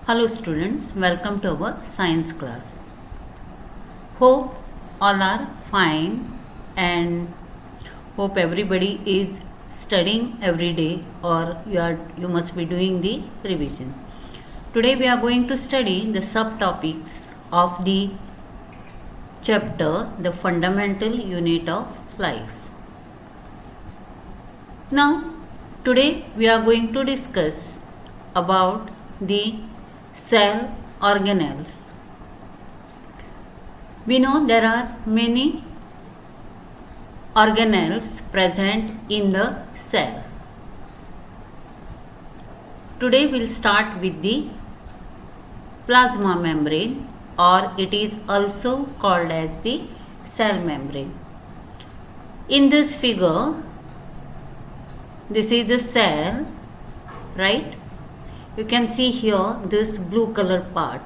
Hello students, welcome to our science class. Hope all are fine and hope everybody is studying every day or you must be doing the revision. Today we are going to study the subtopics of the chapter the fundamental unit of life. Now today we are going to discuss about the cell organelles. We know there are many organelles present in the cell. Today we'll start with the plasma membrane, or it is also called as the cell membrane. In this figure, this is a cell, right? You can see here this blue color part,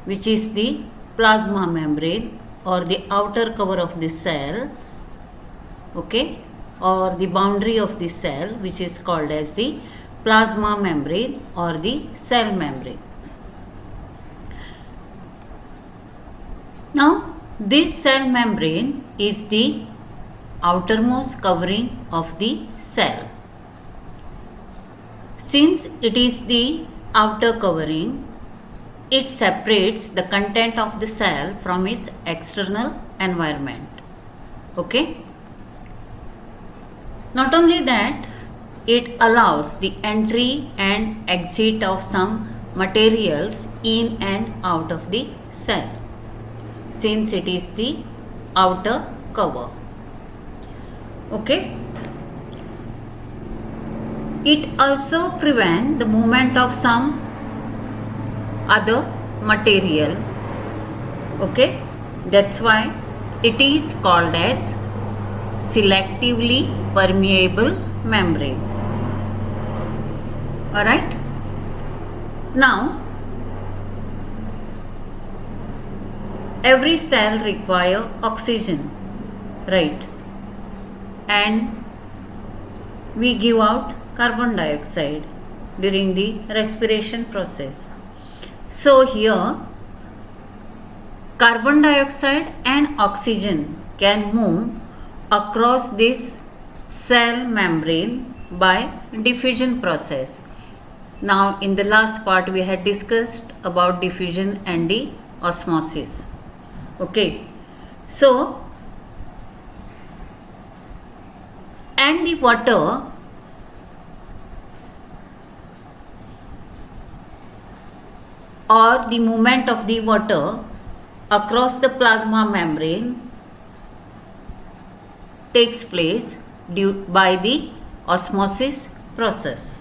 which is the plasma membrane or the outer cover of the cell, okay, or the boundary of the cell, which is called as the plasma membrane or the cell membrane. Now this cell membrane is the outermost covering of the cell. Since it is the outer covering, it separates the content of the cell from its external environment. Okay? Not only that, it allows the entry and exit of some materials in and out of the cell, since it is the outer cover. Okay? It also prevents the movement of some other material. Okay, that's why it is called as selectively permeable membrane. Alright, now every cell requires oxygen, right? And we give out carbon dioxide during the respiration process. So here carbon dioxide and oxygen can move across this cell membrane by diffusion process. Now in the last part we had discussed about diffusion and the osmosis. Okay, so and the water or the movement of the water across the plasma membrane takes place by the osmosis process.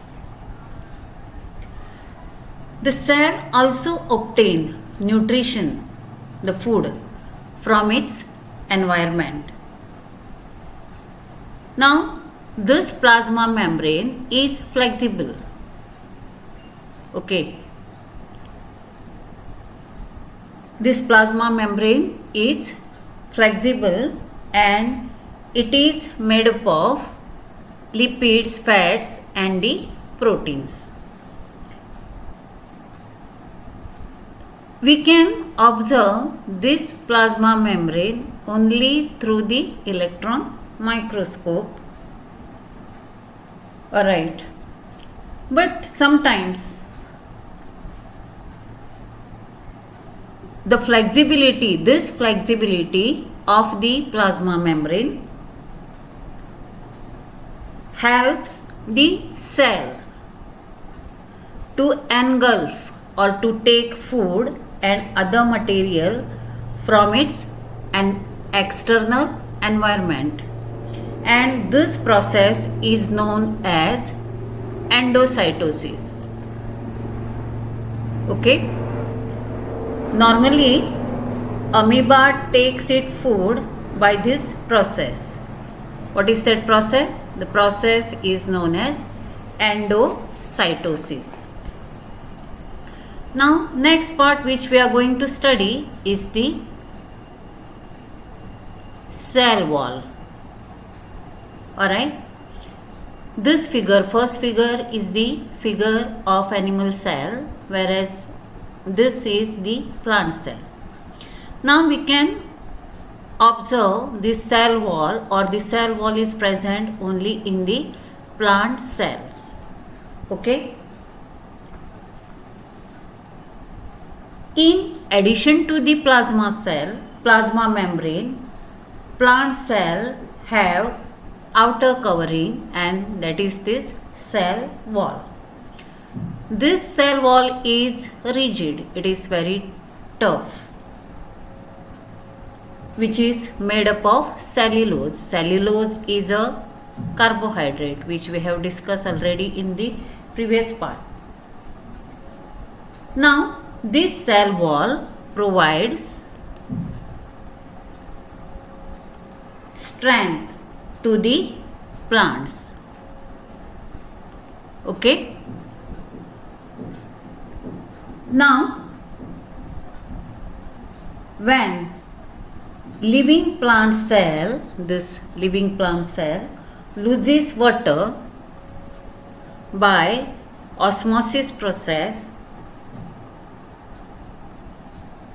The cell also obtains nutrition, the food, from its environment. Now, this plasma membrane is flexible. Okay. This plasma membrane is flexible and it is made up of lipids, fats and the proteins. We can observe this plasma membrane only through the electron microscope. Alright, but sometimes this flexibility of the plasma membrane helps the cell to engulf or to take food and other material from its external environment, and this process is known as endocytosis. Okay. Normally, amoeba takes its food by this process. What is that process? The process is known as endocytosis. Now, next part which we are going to study is the cell wall. Alright. This figure, first figure is the figure of animal cell, whereas this is the plant cell. Now we can observe the cell wall, or the cell wall is present only in the plant cells. Okay. In addition to the plasma cell, plasma membrane, plant cell have outer covering, and that is this cell wall. This cell wall is rigid, it is very tough, which is made up of cellulose. Cellulose is a carbohydrate which we have discussed already in the previous part. Now this cell wall provides strength to the plants. Okay. Now when living plant cell, this living plant cell loses water by osmosis process,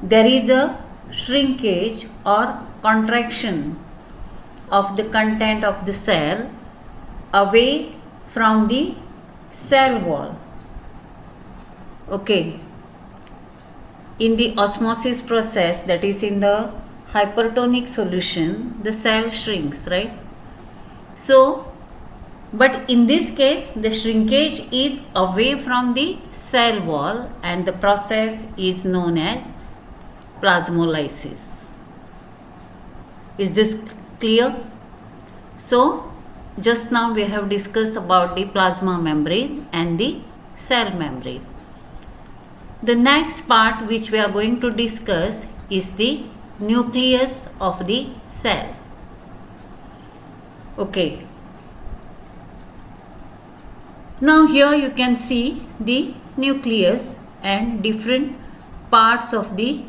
there is a shrinkage or contraction of the content of the cell away from the cell wall. Okay. In the osmosis process, that is in the hypertonic solution, the cell shrinks, right? So, but in this case, the shrinkage is away from the cell wall, and the process is known as plasmolysis. Is this clear? So, just now we have discussed about the plasma membrane and the cell membrane. The next part which we are going to discuss is the nucleus of the cell. Okay. Now here you can see the nucleus and different parts of the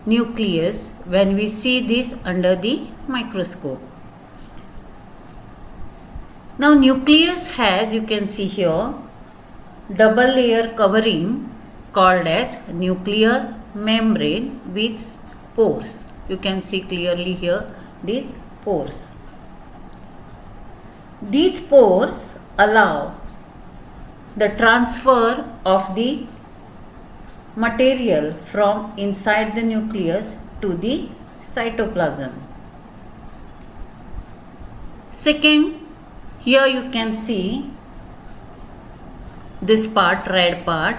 nucleus when we see this under the microscope. Now nucleus has, you can see here, double layer covering called as nuclear membrane with pores. You can see clearly here these pores. These pores allow the transfer of the material from inside the nucleus to the cytoplasm. Second, here you can see this part, red part,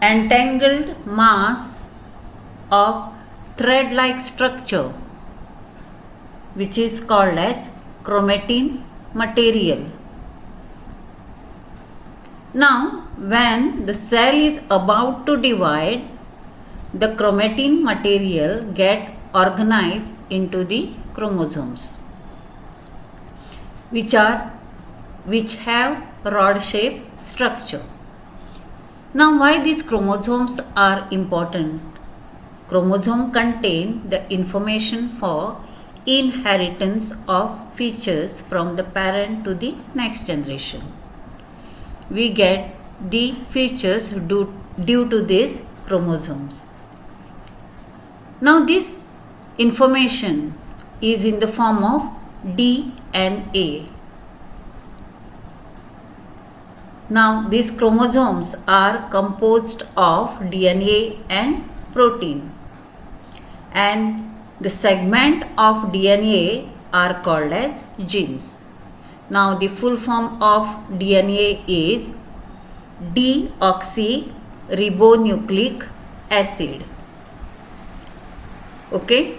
entangled mass of thread-like structure which is called as chromatin material. Now, when the cell is about to divide, the chromatin material get organized into the chromosomes, which have rod-shaped structure. Now, why these chromosomes are important? Chromosome contain the information for inheritance of features from the parent to the next generation. We get the features due to these chromosomes. Now this information is in the form of DNA. Now these chromosomes are composed of DNA and protein, and the segment of DNA are called as genes. Now the full form of DNA is deoxyribonucleic acid. Okay.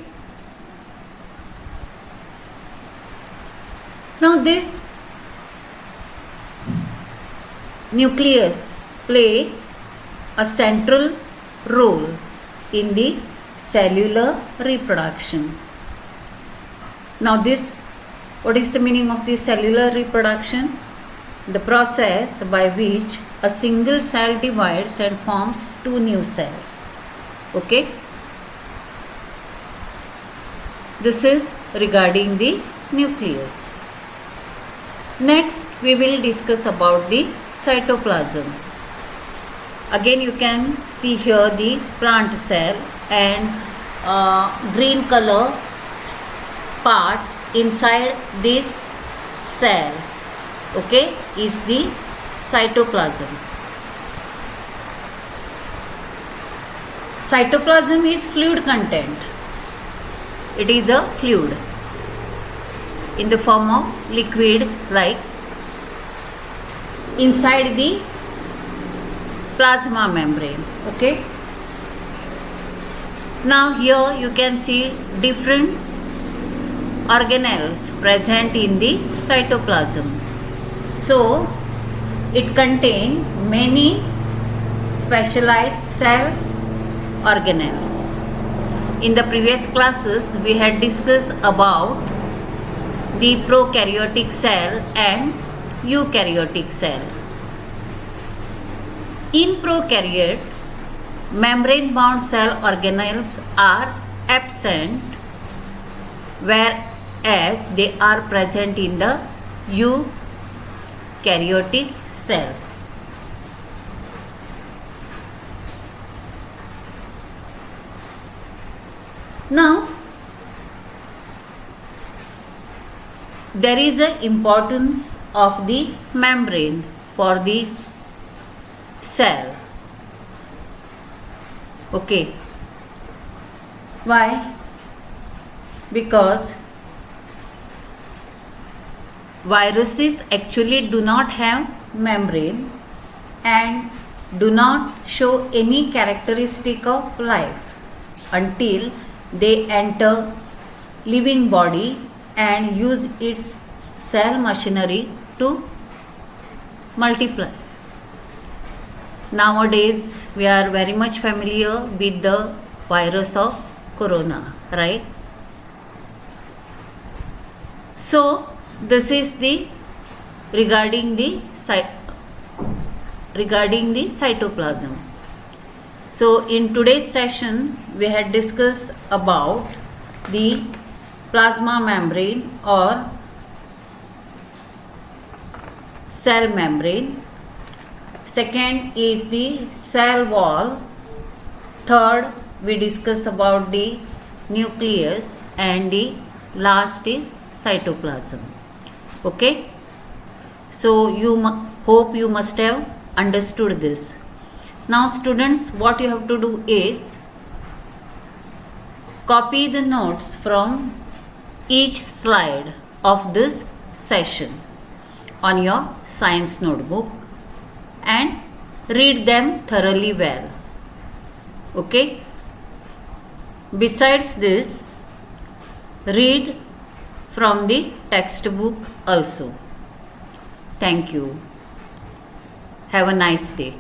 Now this nucleus play a central role in the cellular reproduction. Now what is the meaning of this cellular reproduction? The process by which a single cell divides and forms two new cells. Okay. This is regarding the nucleus. Next we will discuss about the cytoplasm. Again you can see here the plant cell, and green color part inside this cell, okay, is the cytoplasm. Cytoplasm is fluid content. It is a fluid in the form of liquid, like inside the plasma membrane, okay. Now here you can see different organelles present in the cytoplasm. So it contains many specialized cell organelles. In the previous classes we had discussed about the prokaryotic cell and eukaryotic cell. In prokaryotes, membrane bound cell organelles are absent, whereas they are present in the eukaryotic cells. Now, there is an importance of the membrane for the cell. Okay. Why? Because viruses actually do not have membrane and do not show any characteristic of life until they enter living body and use its cell machinery to multiply. Nowadays we are very much familiar with the virus of corona, right? So this is the regarding the cytoplasm. So in today's session we had discussed about the plasma membrane or cell membrane. Second is the cell wall. Third we discuss about the nucleus, and the last is cytoplasm. Okay, so hope you must have understood this. Now students, what you have to do is copy the notes from each slide of this session on your science notebook and read them thoroughly well. Okay, besides this, read from the textbook also. Thank you. Have a nice day.